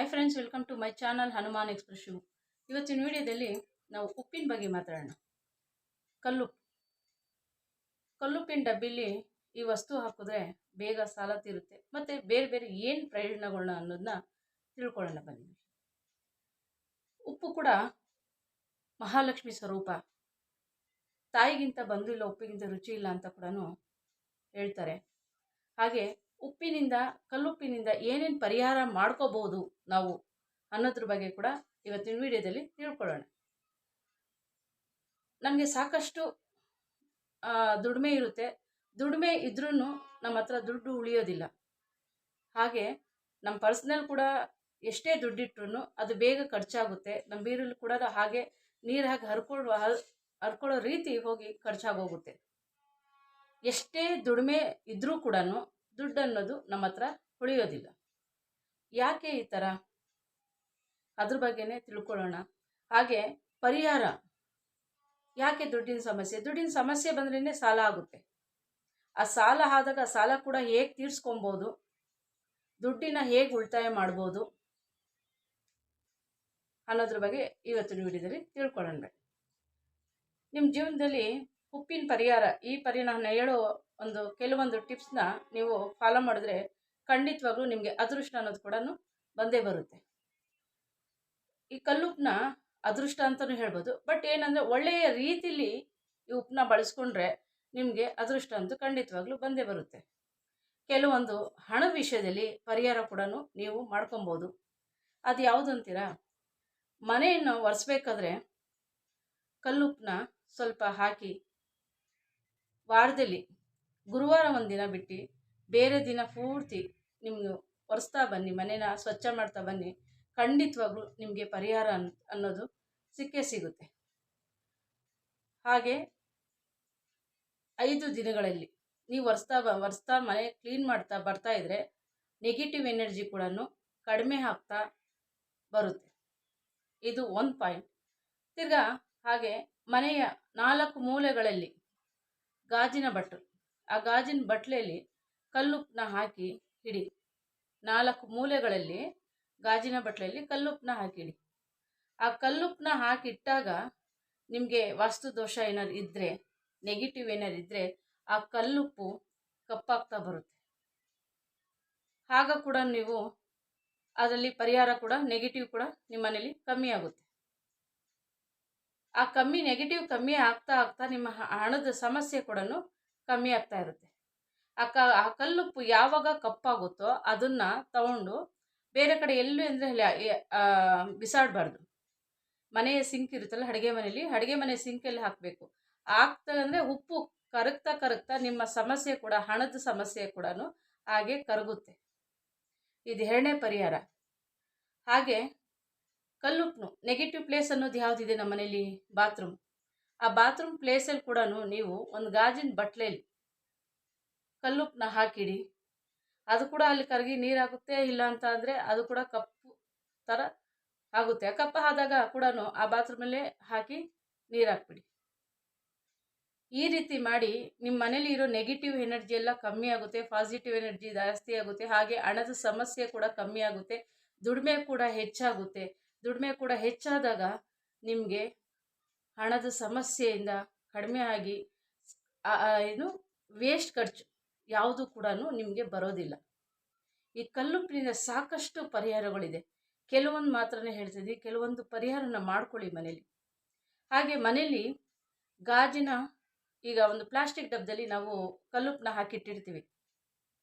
Hi friends, welcome to my channel Hanuman express Shiv. ಇವತ್ತಿನ ವಿಡಿಯೋದಲ್ಲಿ ನಾವು ಉಪ್ಪಿನ ಬಗ್ಗೆ ಮಾತಾಡೋಣ. ಕಲ್ಲುಪ್ಪಿನ ಡಬ್ಬಿಲಿ ಈ ವಸ್ತು ಹಾಕಿದ್ರೆ ಬೇಗ ಸಾಲ ತೀರುತ್ತೆ ಮತ್ತು ಬೇರೆ ಬೇರೆ ಏನು ಪ್ರಯೋಜನಗಳನ್ನ ಅನ್ನೋದನ್ನ ತಿಳ್ಕೊಳ್ಳೋಣ ಬನ್ನಿ. ಉಪ್ಪು ಕೂಡ ಮಹಾಲಕ್ಷ್ಮಿ ಸ್ವರೂಪ. ತಾಯಿಗಿಂತ ಬಂದಿಲ್ಲ, ಉಪ್ಪಿಗಿಂತ ರುಚಿ ಇಲ್ಲ ಅಂತ ಕೂಡ ಹೇಳ್ತಾರೆ. ಹಾಗೆ ಕಲ್ಲುಪ್ಪಿನಿಂದ ಏನೇನು ಪರಿಹಾರ ಮಾಡ್ಕೋಬಹುದು ನಾವು ಅನ್ನೋದ್ರ ಬಗ್ಗೆ ಕೂಡ ಇವತ್ತಿನ ವಿಡಿಯೋದಲ್ಲಿ ತಿಳ್ಕೊಳ್ಳೋಣ. ನಮಗೆ ಸಾಕಷ್ಟು ದುಡಿಮೆ ಇರುತ್ತೆ. ದುಡಿಮೆ ಇದ್ರೂ ನಮ್ಮ ಹತ್ರ ದುಡ್ಡು ಉಳಿಯೋದಿಲ್ಲ. ಹಾಗೆ ನಮ್ಮ ಪರ್ಸ್ನಲ್ ಕೂಡ ಎಷ್ಟೇ ದುಡ್ಡಿಟ್ರು ಅದು ಬೇಗ ಖರ್ಚಾಗುತ್ತೆ. ನಮ್ಮ ಬೀರಲ್ಲಿ ಕೂಡ ಹಾಗೆ ನೀರು ಹಾಕಿ ಹರ್ಕೊಳ್ಳೋ ರೀತಿ ಹೋಗಿ ಖರ್ಚಾಗೋಗುತ್ತೆ. ಎಷ್ಟೇ ದುಡಿಮೆ ಇದ್ರೂ ಕೂಡ ದುಡ್ಡು ಅನ್ನೋದು ನಮ್ಮ ಹತ್ರ ಉಳಿಯೋದಿಲ್ಲ. ಯಾಕೆ ಈ ಥರ? ಅದ್ರ ಬಗ್ಗೆನೇ ತಿಳ್ಕೊಳ್ಳೋಣ. ಹಾಗೆ ಪರಿಹಾರ, ಯಾಕೆ ದುಡ್ಡಿನ ಸಮಸ್ಯೆ ಬಂದ್ರೇ ಸಾಲ ಆಗುತ್ತೆ. ಆ ಸಾಲ ಆದಾಗ ಸಾಲ ಕೂಡ ಹೇಗೆ ತೀರ್ಸ್ಕೊಬೋದು, ದುಡ್ಡಿನ ಹೇಗೆ ಉಳಿತಾಯ ಮಾಡ್ಬೋದು ಅನ್ನೋದ್ರ ಬಗ್ಗೆ ಇವತ್ತಿನ ವಿಡಿಯೋದಲ್ಲಿ ತಿಳ್ಕೊಳ್ಳೋಣ. ನಿಮ್ಮ ಜೀವನದಲ್ಲಿ ಉಪ್ಪಿನ ಪರಿಹಾರ, ನಾನು ಹೇಳೋ ಕೆಲವೊಂದು ಟಿಪ್ಸ್ನ ನೀವು ಫಾಲೋ ಮಾಡಿದ್ರೆ ಖಂಡಿತವಾಗ್ಲೂ ನಿಮಗೆ ಅದೃಷ್ಟ ಅನ್ನೋದು ಕೂಡ ಬಂದೇ ಬರುತ್ತೆ. ಈ ಕಲ್ಲುಪ್ಪನ್ನ ಅದೃಷ್ಟ ಅಂತಲೂ ಹೇಳ್ಬೋದು. ಬಟ್ ಏನಂದರೆ ಒಳ್ಳೆಯ ರೀತಿಲಿ ಈ ಉಪ್ಪನ್ನ ಬಳಸ್ಕೊಂಡ್ರೆ ನಿಮಗೆ ಅದೃಷ್ಟ ಅಂತೂ ಖಂಡಿತವಾಗ್ಲೂ ಬಂದೇ ಬರುತ್ತೆ. ಕೆಲವೊಂದು ಹಣ ವಿಷಯದಲ್ಲಿ ಪರಿಹಾರ ಕೂಡ ನೀವು ಮಾಡ್ಕೊಬೋದು. ಅದು ಯಾವುದು ಅಂತೀರಾ? ಮನೆಯನ್ನು ಒರೆಸ್ಬೇಕಾದ್ರೆ ಕಲ್ಲುಪ್ಪನ್ನ ಸ್ವಲ್ಪ ಹಾಕಿ ವಾರದಲ್ಲಿ ಗುರುವಾರ ಒಂದಿನ ಬಿಟ್ಟು ಬೇರೆ ದಿನ ಪೂರ್ತಿ ನಿಮಗೆ ಒರೆಸ್ತಾ ಬನ್ನಿ, ಮನೇನ ಸ್ವಚ್ಛ ಮಾಡ್ತಾ ಬನ್ನಿ. ಖಂಡಿತವಾಗ್ಲೂ ನಿಮಗೆ ಪರಿಹಾರ ಅನ್ನೋದು ಸಿಕ್ಕೇ ಸಿಗುತ್ತೆ. ಹಾಗೆ 5 ದಿನಗಳಲ್ಲಿ ನೀವು ಒರೆಸ್ತಾ ಮನೆ ಕ್ಲೀನ್ ಮಾಡ್ತಾ ಬರ್ತಾ ಇದ್ರೆ ನೆಗೆಟಿವ್ ಎನರ್ಜಿ ಕೂಡ ಕಡಿಮೆ ಆಗ್ತಾ ಬರುತ್ತೆ. ಇದು ಒಂದು ಪಾಯಿಂಟ್. ತಿರ್ಗಾ ಹಾಗೆ ಮನೆಯ 4 ಮೂಲೆಗಳಲ್ಲಿ ಗಾಜಿನ ಬಟ್ಟಲು, ಆ ಗಾಜಿನ ಬಟ್ಲೆಯಲ್ಲಿ ಕಲ್ಲುಪ್ಪನ್ನ ಹಾಕಿ ಇಡಿ. 4 ಮೂಲೆಗಳಲ್ಲಿ ಗಾಜಿನ ಬಟ್ಲೆಯಲ್ಲಿ ಕಲ್ಲುಪ್ಪನ್ನ ಹಾಕಿಡಿ. ಆ ಕಲ್ಲುಪ್ಪನ್ನ ಹಾಕಿಟ್ಟಾಗ ನಿಮಗೆ ವಾಸ್ತು ದೋಷ ಏನಾದ್ರು ಇದ್ದರೆ, ನೆಗೆಟಿವ್ ಏನಾದ್ರು ಇದ್ದರೆ ಆ ಕಲ್ಲುಪ್ಪು ಕಪ್ಪಾಗ್ತಾ ಬರುತ್ತೆ. ಆಗ ಕೂಡ ನೀವು ಅದರಲ್ಲಿ ಪರಿಹಾರ ಕೂಡ, ನೆಗೆಟಿವ್ ಕೂಡ ನಿಮ್ಮ ಮನೇಲಿ ಕಮ್ಮಿ ಆಗುತ್ತೆ. ಆ ನೆಗೆಟಿವ್ ಕಮ್ಮಿ ಆಗ್ತಾ ಆಗ್ತಾ ನಿಮ್ಮ ಹಣದ ಸಮಸ್ಯೆ ಕೂಡ ಕಮ್ಮಿ ಆಗ್ತಾ ಇರುತ್ತೆ. ಆ ಕಲ್ಲುಪ್ಪು ಯಾವಾಗ ಕಪ್ಪಾಗುತ್ತೋ ಅದನ್ನು ತಗೊಂಡು ಬೇರೆ ಕಡೆ ಎಲ್ಲೂ ಅಂದರೆ ಬಿಸಾಡಬಾರ್ದು. ಮನೆಯ ಸಿಂಕ್ ಇರುತ್ತಲ್ಲ, ಅಡುಗೆ ಮನೆ ಸಿಂಕಲ್ಲಿ ಹಾಕಬೇಕು. ಆಗ್ತದಂದರೆ ಉಪ್ಪು ಕರಗ್ತಾ ನಿಮ್ಮ ಸಮಸ್ಯೆ ಕೂಡ, ಹಣದ ಸಮಸ್ಯೆ ಕೂಡ ಹಾಗೆ ಕರಗುತ್ತೆ. ಇದು 2ನೇ ಪರಿಹಾರ. ಹಾಗೆ ಕಲ್ಲುಪ್ಪು ನೆಗೆಟಿವ್ ಪ್ಲೇಸ್ ಅನ್ನೋದು ಯಾವುದಿದೆ ನಮ್ಮ ಮನೇಲಿ? ಬಾತ್ರೂಮ್. ಆ ಬಾತ್ರೂಮ್ ಪ್ಲೇಸಲ್ಲಿ ಕೂಡ ನೀವು ಒಂದು ಗಾಜಿನ ಬಟ್ಲೆಯಲ್ಲಿ ಕಲ್ಲುಪ್ಪನ್ನ ಹಾಕಿಡಿ. ಅದು ಕೂಡ ಅಲ್ಲಿ ಕರಗಿ ನೀರಾಗುತ್ತೆ. ಇಲ್ಲ ಅಂತ ಅಂದರೆ ಅದು ಕೂಡ ಕಪ್ಪು ಥರ ಆಗುತ್ತೆ. ಕಪ್ಪು ಆದಾಗ ಕೂಡ ಆ ಬಾತ್ರೂಮಲ್ಲೇ ಹಾಕಿ ನೀರು ಹಾಕ್ಬಿಡಿ. ಈ ರೀತಿ ಮಾಡಿ ನಿಮ್ಮ ಮನೇಲಿ ಇರೋ ನೆಗೆಟಿವ್ ಎನರ್ಜಿ ಎಲ್ಲ ಕಮ್ಮಿ ಆಗುತ್ತೆ, ಪಾಸಿಟಿವ್ ಎನರ್ಜಿ ಜಾಸ್ತಿ ಆಗುತ್ತೆ. ಹಾಗೆ ಹಣದ ಸಮಸ್ಯೆ ಕೂಡ ಕಮ್ಮಿ ಆಗುತ್ತೆ, ದುಡಿಮೆ ಕೂಡ ಹೆಚ್ಚಾಗುತ್ತೆ. ದುಡಿಮೆ ಕೂಡ ಹೆಚ್ಚಾದಾಗ ನಿಮಗೆ ಹಣದ ಸಮಸ್ಯೆಯಿಂದ ಕಡಿಮೆ ಆಗಿ ವೇಸ್ಟ್ ಖರ್ಚು ಯಾವುದು ಕೂಡ ನಿಮಗೆ ಬರೋದಿಲ್ಲ. ಈ ಕಲ್ಲುಪ್ಪಿನಿಂದ ಸಾಕಷ್ಟು ಪರಿಹಾರಗಳಿದೆ. ಕೆಲವೊಂದು ಮಾತ್ರನೇ ಹೇಳ್ತಿದ್ವಿ, ಕೆಲವೊಂದು ಪರಿಹಾರನ ಮಾಡ್ಕೊಳ್ಳಿ ಮನೇಲಿ. ಹಾಗೆ ಮನೇಲಿ ಈಗ ಒಂದು ಪ್ಲಾಸ್ಟಿಕ್ ಡಬ್ಬದಲ್ಲಿ ನಾವು ಕಲ್ಲುಪ್ಪನ್ನ ಹಾಕಿಟ್ಟಿರ್ತೀವಿ.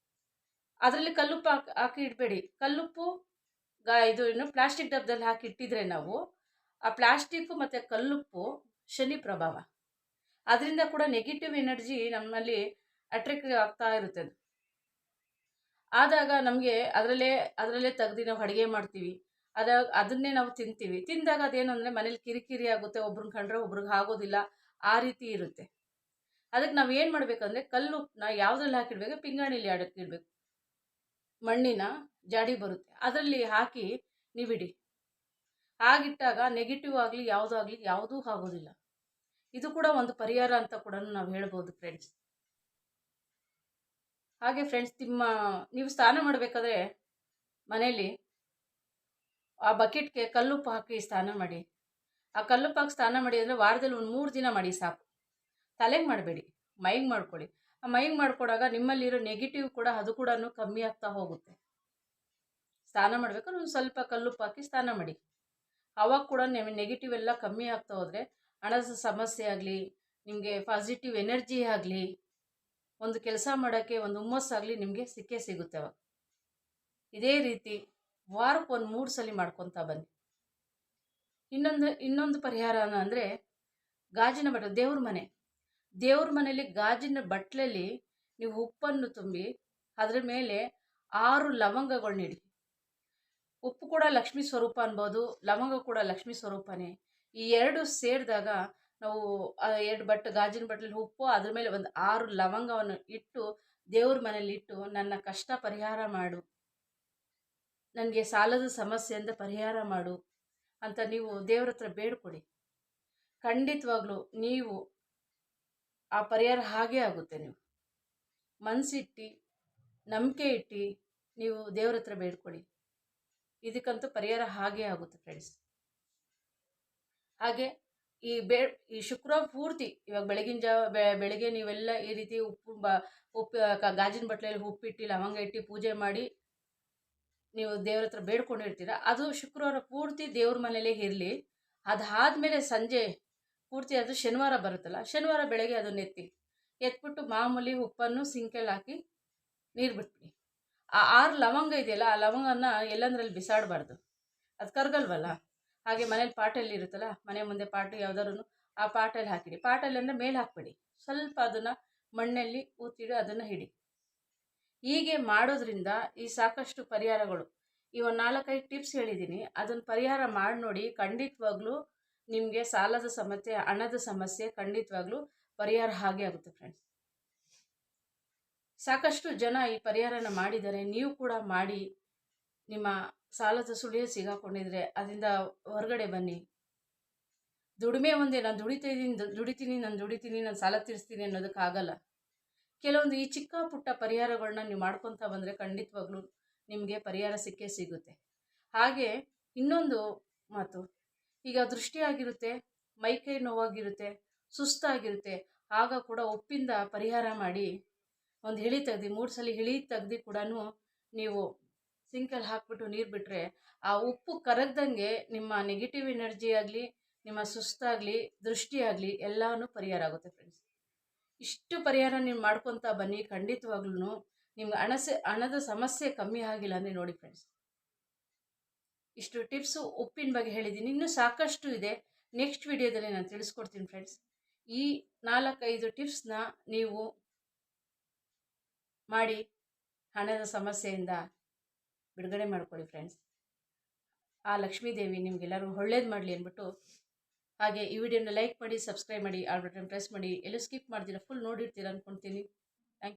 ಅದರಲ್ಲಿ ಕಲ್ಲುಪ್ಪು ಹಾಕಿ ಇಡಬೇಡಿ. ಕಲ್ಲುಪ್ಪು ಪ್ಲಾಸ್ಟಿಕ್ ಡಬ್ಬದಲ್ಲಿ ಹಾಕಿಟ್ಟಿದ್ರೆ ನಾವು ಆ ಪ್ಲಾಸ್ಟಿಕ್ಕು ಮತ್ತು ಕಲ್ಲುಪ್ಪು ಶನಿ ಪ್ರಭಾವ, ಅದರಿಂದ ಕೂಡ ನೆಗೆಟಿವ್ ಎನರ್ಜಿ ನಮ್ಮಲ್ಲಿ ಅಟ್ರಾಕ್ಟ್ ಆಗ್ತಾ ಇರುತ್ತೆ. ಆದಾಗ ನಮಗೆ ಅದರಲ್ಲೇ ತೆಗ್ದು ನಾವು ಅಡುಗೆ ಮಾಡ್ತೀವಿ. ಅದನ್ನೇ ನಾವು ತಿಂತೀವಿ. ತಿಂದಾಗ ಅದೇನು ಅಂದರೆ ಮನೇಲಿ ಕಿರಿಕಿರಿ ಆಗುತ್ತೆ. ಒಬ್ರನ್ನ ಕಂಡ್ರೆ ಒಬ್ರಿಗೆ ಆಗೋದಿಲ್ಲ, ಆ ರೀತಿ ಇರುತ್ತೆ. ಅದಕ್ಕೆ ನಾವು ಏನು ಮಾಡಬೇಕಂದ್ರೆ ಕಲ್ಲುಪ್ಪನ್ನ ಯಾವುದ್ರಲ್ಲಿ ಹಾಕಿಡ್ಬೇಕು? ಪಿಂಗಾಣಿಲಿ ಇಡಬೇಕು. ಮಣ್ಣಿನ ಜಾಡಿ ಬರುತ್ತೆ, ಅದರಲ್ಲಿ ಹಾಕಿ ನೀವಿಡಿ. ಹಾಗಿಟ್ಟಾಗ ನೆಗೆಟಿವ್ ಆಗಲಿ ಯಾವುದೂ ಆಗೋದಿಲ್ಲ. ಇದು ಕೂಡ ಒಂದು ಪರಿಹಾರ ಅಂತ ಕೂಡ ನಾವು ಹೇಳ್ಬೋದು ಫ್ರೆಂಡ್ಸ್. ಹಾಗೆ ಫ್ರೆಂಡ್ಸ್, ನೀವು ಸ್ನಾನ ಮಾಡಬೇಕಾದ್ರೆ ಮನೆಯಲ್ಲಿ ಆ ಬಕೆಟ್ಗೆ ಕಲ್ಲುಪ್ಪು ಹಾಕಿ ಸ್ನಾನ ಮಾಡಿ. ಆ ಕಲ್ಲುಪ್ಪು ಹಾಕಿ ಸ್ನಾನ ಮಾಡಿ ಅಂದರೆ ವಾರದಲ್ಲಿ ಒಂದು 3 ದಿನ ಮಾಡಿ ಸಾಕು. ತಲೆಗೆ ಮಾಡಬೇಡಿ, ಮೈಗೆ ಮಾಡ್ಕೊಳ್ಳಿ. ಆ ಮೈಗೆ ಮಾಡ್ಕೊಂಡಾಗ ನಿಮ್ಮಲ್ಲಿರೋ ನೆಗೆಟಿವ್ ಕೂಡ ಅದು ಕೂಡ ಕಮ್ಮಿ ಆಗ್ತಾ ಹೋಗುತ್ತೆ. ಸ್ನಾನ ಮಾಡ್ಬೇಕಾದ್ರೆ ಒಂದು ಸ್ವಲ್ಪ ಕಲ್ಲುಪ್ಪು ಹಾಕಿ ಸ್ನಾನ ಮಾಡಿ. ಆವಾಗ ಕೂಡ ನೆಗೆಟಿವ್ ಎಲ್ಲ ಕಮ್ಮಿ ಆಗ್ತಾ ಹೋದರೆ ಹಣದ ಸಮಸ್ಯೆ ಆಗಲಿ, ನಿಮಗೆ ಪಾಸಿಟಿವ್ ಎನರ್ಜಿ ಆಗಲಿ, ಒಂದು ಕೆಲಸ ಮಾಡೋಕ್ಕೆ ಒಂದು ಹುಮ್ಮಸ್ಸಾಗಲಿ ನಿಮಗೆ ಸಿಕ್ಕೇ ಸಿಗುತ್ತೆ ಅವಾಗ. ಇದೇ ರೀತಿ ವಾರಕ್ಕೆ ಒಂದು 3 ಸಲ ಮಾಡ್ಕೊತಾ ಬನ್ನಿ. ಇನ್ನೊಂದು ಪರಿಹಾರ ಅಂದರೆ ಗಾಜಿನ ಬಟ್ಟಲು. ದೇವ್ರ ಮನೆಯಲ್ಲಿ ಗಾಜಿನ ಬಟ್ಲಲ್ಲಿ ನೀವು ಉಪ್ಪನ್ನು ತುಂಬಿ ಅದರ ಮೇಲೆ 6 ಲವಂಗಗಳನ್ನ ಇಡಿ. ಉಪ್ಪು ಕೂಡ ಲಕ್ಷ್ಮೀ ಸ್ವರೂಪ ಅನ್ಬೋದು, ಲವಂಗ ಕೂಡ ಲಕ್ಷ್ಮೀ ಸ್ವರೂಪನೇ. ಈ 2 ಸೇರಿದಾಗ ನಾವು 2 ಗಾಜಿನ ಬಟ್ಲಲ್ಲಿ ಉಪ್ಪು, ಅದ್ರ ಮೇಲೆ ಒಂದು 6 ಲವಂಗವನ್ನು ಇಟ್ಟು ದೇವ್ರ ಮನೇಲಿ ಇಟ್ಟು, ನನ್ನ ಕಷ್ಟ ಪರಿಹಾರ ಮಾಡು, ನನಗೆ ಸಾಲದ ಸಮಸ್ಯೆಯಿಂದ ಪರಿಹಾರ ಮಾಡು ಅಂತ ನೀವು ದೇವ್ರ ಹತ್ರ ಬೇಡ್ಕೊಡಿ. ಖಂಡಿತವಾಗ್ಲೂ ನೀವು ಆ ಪರಿಹಾರ ಹಾಗೇ ಆಗುತ್ತೆ. ನೀವು ಮನಸ್ಸಿಟ್ಟು ನಂಬಿಕೆ ಇಟ್ಟು ನೀವು ದೇವ್ರ ಹತ್ರ ಬೇಡ್ಕೊಡಿ, ಇದಕ್ಕಂತೂ ಪರಿಹಾರ ಹಾಗೇ ಆಗುತ್ತೆ ಫ್ರೆಂಡ್ಸ್. ಹಾಗೆ ಈ ಶುಕ್ರವಾರ ಪೂರ್ತಿ ಇವಾಗ ಬೆಳಗ್ಗೆ ನೀವೆಲ್ಲ ಈ ರೀತಿ ಉಪ್ಪು ಗಾಜಿನ ಬಟ್ಲಲ್ಲಿ ಉಪ್ಪಿಟ್ಟು ಲವಂಗ ಇಟ್ಟು ಪೂಜೆ ಮಾಡಿ ನೀವು ದೇವ್ರ ಹತ್ರ ಬೇಡ್ಕೊಂಡಿರ್ತೀರ. ಅದು ಶುಕ್ರವಾರ ಪೂರ್ತಿ ದೇವ್ರ ಮನೇಲೇ ಇರಲಿ. ಅದಾದಮೇಲೆ ಸಂಜೆ ಪೂರ್ತಿ ಅದು ಶನಿವಾರ ಬರುತ್ತಲ್ಲ, ಶನಿವಾರ ಬೆಳಗ್ಗೆ ಅದನ್ನ ಎತ್ಬಿಟ್ಟು ಮಾಮೂಲಿ ಉಪ್ಪನ್ನು ಸಿಂಕಲ್ಲಿ ಹಾಕಿ ನೀರು ಬಿಟ್ಬಿಡಿ. ಆ 6 ಲವಂಗ ಇದೆಯಲ್ಲ, ಆ ಲವಂಗನ ಎಲ್ಲಂದ್ರಲ್ಲಿ ಬಿಸಾಡಬಾರ್ದು, ಅದು ಕರಗಲ್ವಲ್ಲ. ಹಾಗೆ ಮನೇಲಿ ಪಾಟಲ್ಲಿ ಇರುತ್ತಲ್ಲ, ಮನೆ ಮುಂದೆ ಪಾಟು ಯಾವ್ದಾದ್ರು ಆ ಪಾಟಲ್ಲಿ ಹಾಕಿಡಿ. ಪಾಟಲ್ಲಿ ಅಂದರೆ ಮೇಲೆ ಹಾಕ್ಬಿಡಿ, ಸ್ವಲ್ಪ ಅದನ್ನು ಮಣ್ಣಲ್ಲಿ ಊತಿಡಿ, ಅದನ್ನು ಹಿಡಿ. ಹೀಗೆ ಮಾಡೋದ್ರಿಂದ ಈ ಸಾಕಷ್ಟು ಪರಿಹಾರಗಳು, ಈ ಒಂದು 4-5 ಟಿಪ್ಸ್ ಹೇಳಿದ್ದೀನಿ, ಅದನ್ನು ಪರಿಹಾರ ಮಾಡಿ ನೋಡಿ. ಖಂಡಿತವಾಗ್ಲೂ ನಿಮಗೆ ಸಾಲದ ಸಮಸ್ಯೆ, ಹಣದ ಸಮಸ್ಯೆ ಖಂಡಿತವಾಗ್ಲೂ ಪರಿಹಾರ ಹಾಗೆ ಆಗುತ್ತೆ ಫ್ರೆಂಡ್ಸ್. ಸಾಕಷ್ಟು ಜನ ಈ ಪರಿಹಾರನ ಮಾಡಿದ್ದಾರೆ, ನೀವು ಕೂಡ ಮಾಡಿ. ನಿಮ್ಮ ಸಾಲದ ಸುಳಿಯ ಸಿಗಾಕೊಂಡಿದ್ರೆ ಅದರಿಂದ ಹೊರಗಡೆ ಬನ್ನಿ. ದುಡಿಮೆ ಒಂದೇ, ನಾನು ದುಡಿತೀನಿ, ನಾನು ಸಾಲ ತೀರಿಸ್ತೀನಿ ಅನ್ನೋದಕ್ಕಾಗಲ್ಲ. ಕೆಲವೊಂದು ಈ ಚಿಕ್ಕ ಪುಟ್ಟ ಪರಿಹಾರಗಳನ್ನ ನೀವು ಮಾಡ್ಕೊತಾ ಬಂದರೆ ಖಂಡಿತವಾಗ್ಲೂ ನಿಮಗೆ ಪರಿಹಾರ ಸಿಕ್ಕೇ ಸಿಗುತ್ತೆ. ಹಾಗೆ ಇನ್ನೊಂದು ಮಾತು, ಈಗ ದೃಷ್ಟಿ ಆಗಿರುತ್ತೆ, ಮೈಕೈ ನೋವಾಗಿರುತ್ತೆ, ಸುಸ್ತಾಗಿರುತ್ತೆ, ಆಗ ಕೂಡ ಉಪ್ಪಿಂದ ಪರಿಹಾರ ಮಾಡಿ ಒಂದು ಹಿಳಿ ತೆಗ್ದು 3 ಸಲ ಹಿಳಿ ತೆಗ್ದು ಕೂಡ ನೀವು ಸಿಂಕಲ್ಲಿ ಹಾಕ್ಬಿಟ್ಟು ನೀರು ಬಿಟ್ಟರೆ ಆ ಉಪ್ಪು ಕರಗ್ದಂಗೆ ನಿಮ್ಮ ನೆಗೆಟಿವ್ ಎನರ್ಜಿ ಆಗಲಿ, ನಿಮ್ಮ ಸುಸ್ತಾಗಲಿ, ದೃಷ್ಟಿ ಆಗಲಿ ಎಲ್ಲನೂ ಪರಿಹಾರ ಆಗುತ್ತೆ ಫ್ರೆಂಡ್ಸ್. ಇಷ್ಟು ಪರಿಹಾರ ನೀವು ಮಾಡ್ಕೊತಾ ಬನ್ನಿ. ಖಂಡಿತವಾಗ್ಲೂ ನಿಮ್ಗೆ ಹಣದ ಸಮಸ್ಯೆ ಕಮ್ಮಿ ಆಗಿಲ್ಲ ಅಂದರೆ ನೋಡಿ ಫ್ರೆಂಡ್ಸ್. ಇಷ್ಟು ಟಿಪ್ಸು ಉಪ್ಪಿನ ಬಗ್ಗೆ ಹೇಳಿದ್ದೀನಿ, ಇನ್ನೂ ಸಾಕಷ್ಟು ಇದೆ. ನೆಕ್ಸ್ಟ್ ವಿಡಿಯೋದಲ್ಲಿ ನಾನು ತಿಳಿಸ್ಕೊಡ್ತೀನಿ ಫ್ರೆಂಡ್ಸ್. ಈ 4-5 ಟಿಪ್ಸ್ನ ನೀವು ಮಾಡಿ ಹಣದ ಸಮಸ್ಯೆಯಿಂದ ಬಿಡುಗಡೆ ಮಾಡ್ಕೊಳ್ಳಿ ಫ್ರೆಂಡ್ಸ್. ಆ ಲಕ್ಷ್ಮೀದೇವಿ ನಿಮಗೆಲ್ಲರೂ ಒಳ್ಳೇದು ಮಾಡಲಿ ಅಂದ್ಬಿಟ್ಟು, ಹಾಗೆ ಈ ವಿಡಿಯೋನ ಲೈಕ್ ಮಾಡಿ, ಸಬ್ಸ್ಕ್ರೈಬ್ ಮಾಡಿ, ಆಲ್ ಬಟನ್ ಪ್ರೆಸ್ ಮಾಡಿ, ಎಲ್ಲೂ ಸ್ಕಿಪ್ ಮಾಡ್ತೀರಾ, ಫುಲ್ ನೋಡಿರ್ತೀರ ಅಂದ್ಕೊಳ್ತೀನಿ.